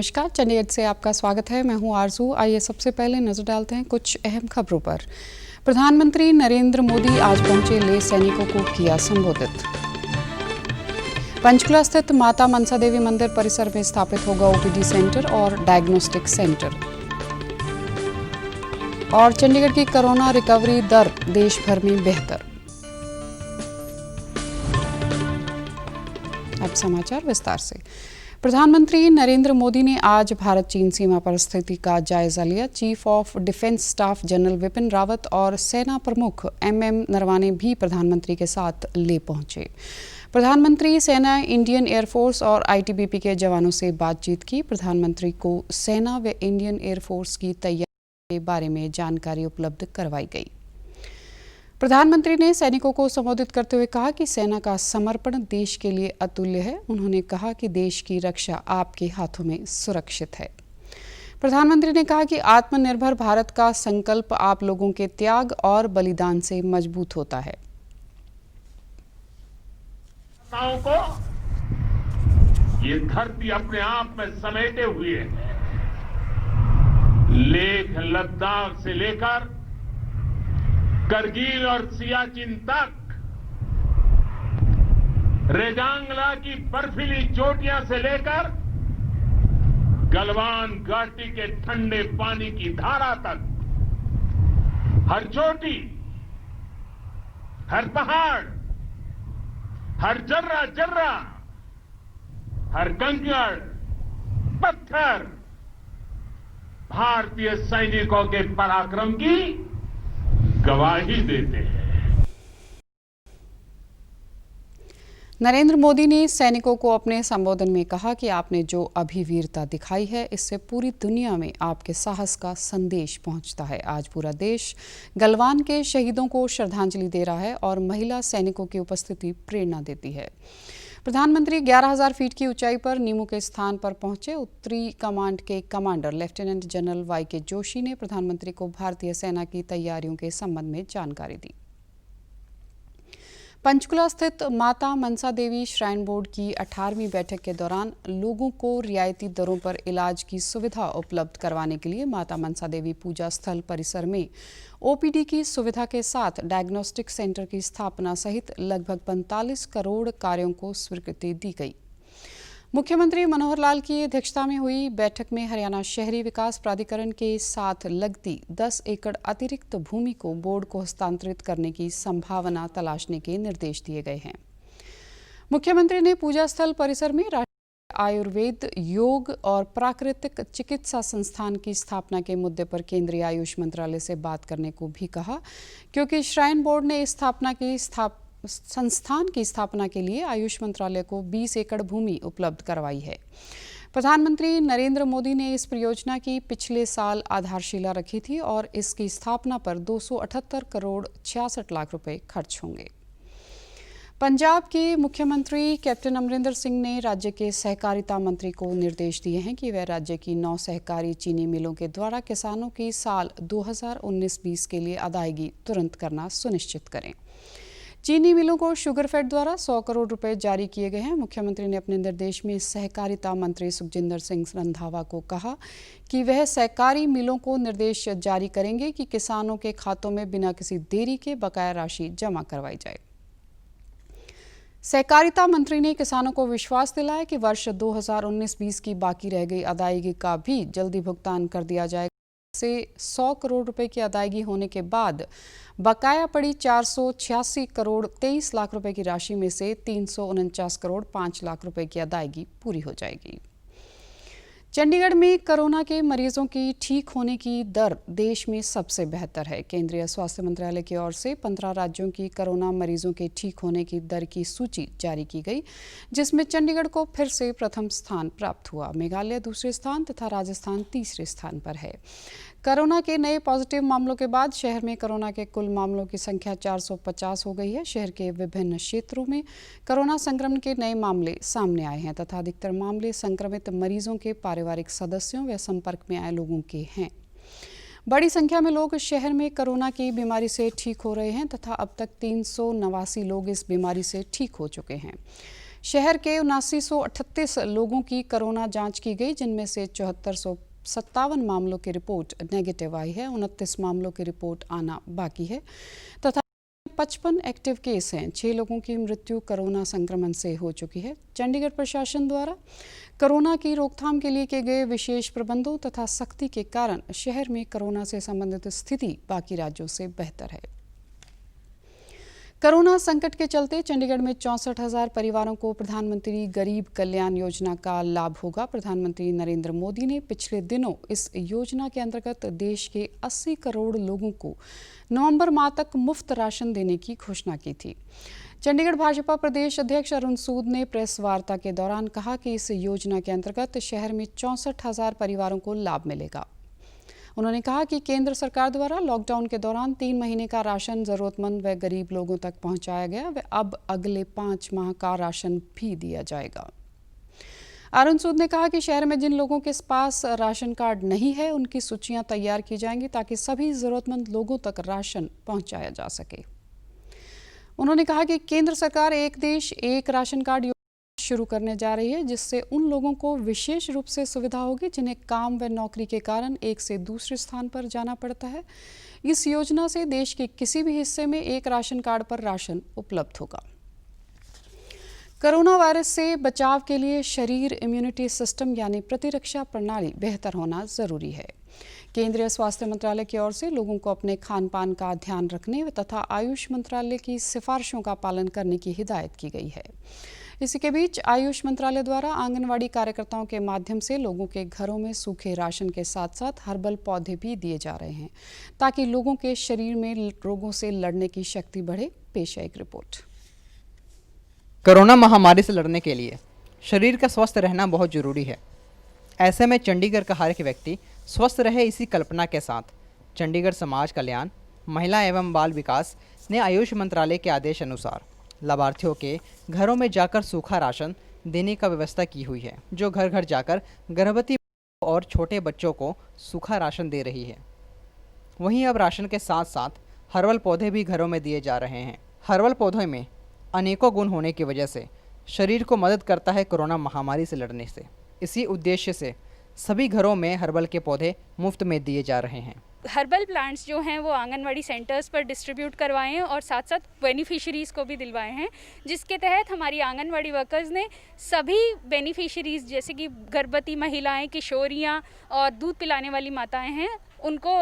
नमस्कार, चंडीगढ़ से आपका स्वागत है। मैं हूं आरजू। आइए सबसे पहले नजर डालते हैं कुछ अहम खबरों पर। प्रधानमंत्री नरेंद्र मोदी आज पहुंचे लेह सैनिकों को किया संबोधित। पंचकुला स्थित माता मनसा देवी मंदिर परिसर में स्थापित होगा ओपीडी सेंटर और डायग्नोस्टिक सेंटर। और चंडीगढ़ की कोरोना रिकवरी दर देश भर में बेहतर। अब समाचार विस्तार से। प्रधानमंत्री नरेंद्र मोदी ने आज भारत चीन सीमा पर स्थिति का जायजा लिया। Chief of defence staff general Vipin Rawat और सेना प्रमुख एमएम नरवाने भी प्रधानमंत्री के साथ लेह पहुंचे। प्रधानमंत्री सेना, इंडियन एयरफोर्स और आईटीबीपी के जवानों से बातचीत की। प्रधानमंत्री को सेना व इंडियन एयरफोर्स की तैयारी के बारे में जानकारी उपलब्ध करवाई गई। प्रधानमंत्री ने सैनिकों को संबोधित करते हुए कहा कि सेना का समर्पण देश के लिए अतुल्य है। उन्होंने कहा कि देश की रक्षा आपके हाथों में सुरक्षित है। प्रधानमंत्री ने कहा कि आत्मनिर्भर भारत का संकल्प आप लोगों के त्याग और बलिदान से मजबूत होता है। को ये धरती अपने आप में समेटे हुए है। लेह, लद्दाख से लेकर करगिल और सियाचिन तक, रेजांगला की बर्फीली चोटियां से लेकर गलवान घाटी के ठंडे पानी की धारा तक, हर चोटी, हर पहाड़, हर जर्रा जर्रा, हर कंकड़, पत्थर भारतीय सैनिकों के पराक्रम की गवाही देते हैं। नरेंद्र मोदी ने सैनिकों को अपने संबोधन में कहा कि आपने जो अभिवीरता दिखाई है, इससे पूरी दुनिया में आपके साहस का संदेश पहुंचता है। आज पूरा देश गलवान के शहीदों को श्रद्धांजलि दे रहा है और महिला सैनिकों की उपस्थिति प्रेरणा देती है। प्रधानमंत्री 11,000 फीट की ऊंचाई पर नीमू के स्थान पर पहुंचे। उत्तरी कमांड के कमांडर लेफ्टिनेंट जनरल वाईके जोशी ने प्रधानमंत्री को भारतीय सेना की तैयारियों के संबंध में जानकारी दी। पंचकुला स्थित माता मनसा देवी श्राइन बोर्ड की 18वीं बैठक के दौरान लोगों को रियायती दरों पर इलाज की सुविधा उपलब्ध करवाने के लिए माता मनसा देवी पूजा स्थल परिसर में ओपीडी की सुविधा के साथ डायग्नोस्टिक सेंटर की स्थापना सहित लगभग 45 करोड़ कार्यों को स्वीकृति दी गई। मुख्यमंत्री मनोहर लाल की अध्यक्षता में हुई बैठक में हरियाणा शहरी विकास प्राधिकरण के साथ लगती 10 एकड़ अतिरिक्त भूमि को बोर्ड को हस्तांतरित करने की संभावना तलाशने के निर्देश दिए गए हैं। मुख्यमंत्री ने पूजा स्थल परिसर में आयुर्वेद, योग और प्राकृतिक चिकित्सा संस्थान की स्थापना के मुद्दे पर केंद्रीय आयुष मंत्रालय से बात करने को भी कहा, क्योंकि श्राइन बोर्ड ने संस्थान की स्थापना के लिए आयुष मंत्रालय को 20 एकड़ भूमि उपलब्ध करवाई है। प्रधानमंत्री नरेंद्र मोदी ने इस परियोजना की पिछले साल आधारशिला रखी थी और इसकी स्थापना पर 278 करोड़ 66 लाख रुपए खर्च होंगे। पंजाब के मुख्यमंत्री कैप्टन अमरिंदर सिंह ने राज्य के सहकारिता मंत्री को निर्देश दिए हैं कि वह राज्य की 9 सहकारी चीनी मिलों के द्वारा किसानों की साल 2019-20 के लिए अदायगी तुरंत करना सुनिश्चित करें। चीनी मिलों को शुगरफेड द्वारा 100 करोड़ रुपए जारी किए गए हैं। मुख्यमंत्री ने अपने निर्देश में सहकारिता मंत्री सुखजिंदर सिंह रंधावा को कहा कि वह सहकारी मिलों को निर्देश जारी करेंगे कि किसानों के खातों में बिना किसी देरी के बकाया राशि जमा करवाई जाए। सहकारिता मंत्री ने किसानों को विश्वास दिलाया कि वर्ष 2019-20 की बाकी रह गई अदायगी का भी जल्दी भुगतान कर दिया जाएगा। से 100 करोड़ रुपए की अदायगी होने के बाद बकाया पड़ी 486 करोड़ 23 लाख रुपए की राशि में से 349 करोड़ 5 लाख रुपए की अदायगी पूरी हो जाएगी। चंडीगढ़ में कोरोना के मरीजों की ठीक होने की दर देश में सबसे बेहतर है। केंद्रीय स्वास्थ्य मंत्रालय की ओर से 15 राज्यों की कोरोना मरीजों के ठीक होने की दर की सूची जारी की गई, जिसमें चंडीगढ़ को फिर से प्रथम स्थान प्राप्त हुआ। मेघालय दूसरे स्थान तथा राजस्थान तीसरे स्थान पर है। कोरोना के नए पॉजिटिव मामलों के बाद शहर में कोरोना के कुल मामलों की संख्या 450 हो गई है। शहर के विभिन्न क्षेत्रों में कोरोना संक्रमण के नए मामले सामने आए हैं तथा अधिकतर मामले संक्रमित मरीजों के पारिवारिक सदस्यों व संपर्क में आए लोगों के हैं। बड़ी संख्या में लोग शहर में कोरोना की बीमारी से ठीक हो रहे हैं तथा अब तक 389 लोग इस बीमारी से ठीक हो चुके हैं। शहर के 7938 लोगों की कोरोना जांच की गई, जिनमें से 7457 मामलों की रिपोर्ट नेगेटिव आई है। 29 मामलों की रिपोर्ट आना बाकी है तथा 55 एक्टिव केस हैं। 6 लोगों की मृत्यु कोरोना संक्रमण से हो चुकी है। चंडीगढ़ प्रशासन द्वारा कोरोना की रोकथाम के लिए किए गए विशेष प्रबंधों तथा सख्ती के कारण शहर में कोरोना से संबंधित स्थिति बाकी राज्यों से बेहतर है। कोरोना संकट के चलते चंडीगढ़ में 64,000 परिवारों को प्रधानमंत्री गरीब कल्याण योजना का लाभ होगा। प्रधानमंत्री नरेंद्र मोदी ने पिछले दिनों इस योजना के अंतर्गत देश के 80 करोड़ लोगों को नवंबर माह तक मुफ्त राशन देने की घोषणा की थी। चंडीगढ़ भाजपा प्रदेश अध्यक्ष अरुण सूद ने प्रेस वार्ता के दौरान कहा कि इस योजना के अंतर्गत शहर में 64,000 परिवारों को लाभ मिलेगा। उन्होंने कहा कि केंद्र सरकार द्वारा लॉकडाउन के दौरान 3 महीने का राशन जरूरतमंद व गरीब लोगों तक पहुंचाया गया व अब अगले 5 माह का राशन भी दिया जाएगा। अरुण सूद ने कहा कि शहर में जिन लोगों के पास राशन कार्ड नहीं है, उनकी सूचियां तैयार की जाएंगी ताकि सभी जरूरतमंद लोगों तक राशन पहुंचाया जा सके। उन्होंने कहा कि केंद्र सरकार एक देश एक राशन कार्ड शुरू करने जा रही है, जिससे उन लोगों को विशेष रूप से सुविधा होगी जिन्हें काम व नौकरी के कारण एक से दूसरे स्थान पर जाना पड़ता है। इस योजना से देश के किसी भी हिस्से में एक राशन कार्ड पर राशन उपलब्ध होगा। कोरोना वायरस से बचाव के लिए शरीर इम्यूनिटी सिस्टम यानी प्रतिरक्षा प्रणाली बेहतर होना जरूरी है। केंद्रीय स्वास्थ्य मंत्रालय की ओर से लोगों को अपने खान पान का ध्यान रखने तथा आयुष मंत्रालय की सिफारिशों का पालन करने की हिदायत की गई है। इसी के बीच आयुष मंत्रालय द्वारा आंगनवाड़ी कार्यकर्ताओं के माध्यम से लोगों के घरों में सूखे राशन के साथ साथ हर्बल पौधे भी दिए जा रहे हैं ताकि लोगों के शरीर में रोगों से लड़ने की शक्ति बढ़े। पेश है एक रिपोर्ट। कोरोना महामारी से लड़ने के लिए शरीर का स्वस्थ रहना बहुत जरूरी है। ऐसे में चंडीगढ़ का हर एक व्यक्ति स्वस्थ रहे, इसी कल्पना के साथ चंडीगढ़ समाज कल्याण, महिला एवं बाल विकास ने आयुष मंत्रालय के आदेश अनुसार लाभार्थियों के घरों में जाकर सूखा राशन देने का व्यवस्था की हुई है, जो घर घर जाकर गर्भवती और छोटे बच्चों को सूखा राशन दे रही है। वहीं अब राशन के साथ साथ हर्बल पौधे भी घरों में दिए जा रहे हैं। हर्बल पौधों में अनेकों गुण होने की वजह से शरीर को मदद करता है कोरोना महामारी से लड़ने से। इसी उद्देश्य से सभी घरों में हर्बल के पौधे मुफ्त में दिए जा रहे हैं। हर्बल प्लांट्स जो हैं वो आंगनवाड़ी सेंटर्स पर डिस्ट्रीब्यूट करवाए हैं और साथ साथ बेनिफिशरीज़ को भी दिलवाए हैं, जिसके तहत हमारी आंगनवाड़ी वर्कर्स ने सभी बेनिफिशरीज़ जैसे कि गर्भवती महिलाएं, किशोरियां और दूध पिलाने वाली माताएं हैं, उनको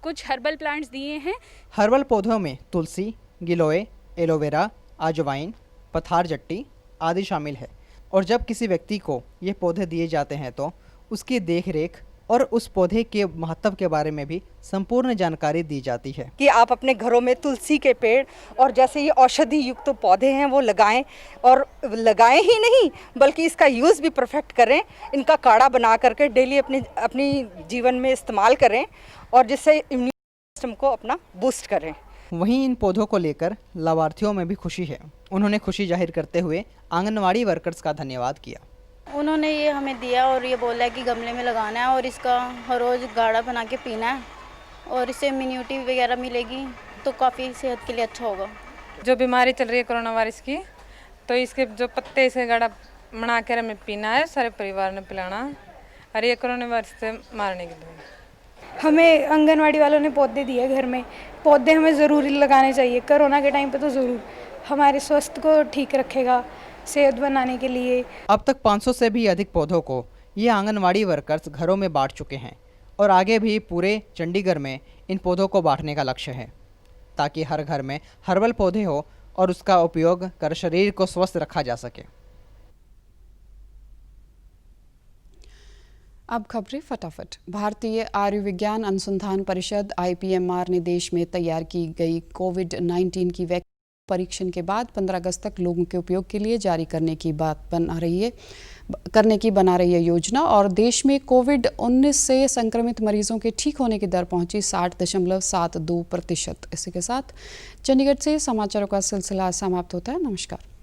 कुछ हर्बल प्लांट्स दिए हैं। हर्बल पौधों में तुलसी, गिलोय, एलोवेरा, अजवाइन, पथार जट्टी आदि शामिल है और जब किसी व्यक्ति को ये पौधे दिए जाते हैं तो उसकी देखरेख और उस पौधे के महत्व के बारे में भी संपूर्ण जानकारी दी जाती है कि आप अपने घरों में तुलसी के पेड़ और जैसे ये औषधि युक्त तो पौधे हैं वो लगाएं, और लगाएं ही नहीं बल्कि इसका यूज़ भी परफेक्ट करें। इनका काढ़ा बना करके डेली अपनी जीवन में इस्तेमाल करें और जिससे इम्यून सिस्टम को अपना बूस्ट करें। वहीं इन पौधों को लेकर लाभार्थियों में भी खुशी है। उन्होंने खुशी जाहिर करते हुए आंगनवाड़ी वर्कर्स का धन्यवाद किया। उन्होंने ये हमें दिया और ये बोला है कि गमले में लगाना है और इसका हर रोज़ गाढ़ा बना के पीना है और इससे इम्यूनिटी वगैरह मिलेगी तो काफ़ी सेहत के लिए अच्छा होगा। जो बीमारी चल रही है कोरोना वायरस की, तो इसके जो पत्ते से गाढ़ा बना कर हमें पीना है, सारे परिवार ने पिलाना है और ये कोरोना वायरस से मारने के लिए। हमें आंगनवाड़ी वालों ने पौधे दिए घर में। पौधे हमें ज़रूर लगाने चाहिए कोरोना के टाइम पे, तो ज़रूर हमारे स्वास्थ्य को ठीक रखेगा सेहत बनाने के लिए। अब तक 500 से भी अधिक पौधों को ये आंगनवाड़ी वर्कर्स घरों में बांट चुके हैं और आगे भी पूरे चंडीगढ़ में इन पौधों को बांटने का लक्ष्य है ताकि हर घर में हर्बल पौधे हो और उसका उपयोग कर शरीर को स्वस्थ रखा जा सके। अब खबरें फटाफट। भारतीय आयुर्विज्ञान अनुसंधान परिषद IPMR ने देश में तैयार की गई कोविड-19 की वैक्सीन परीक्षण के बाद 15 अगस्त तक लोगों के उपयोग के लिए जारी करने की बना रही है योजना और देश में कोविड-19 से संक्रमित मरीजों के ठीक होने की दर पहुंची 60.72%। इसी के साथ चंडीगढ़ से समाचारों का सिलसिला समाप्त होता है। नमस्कार।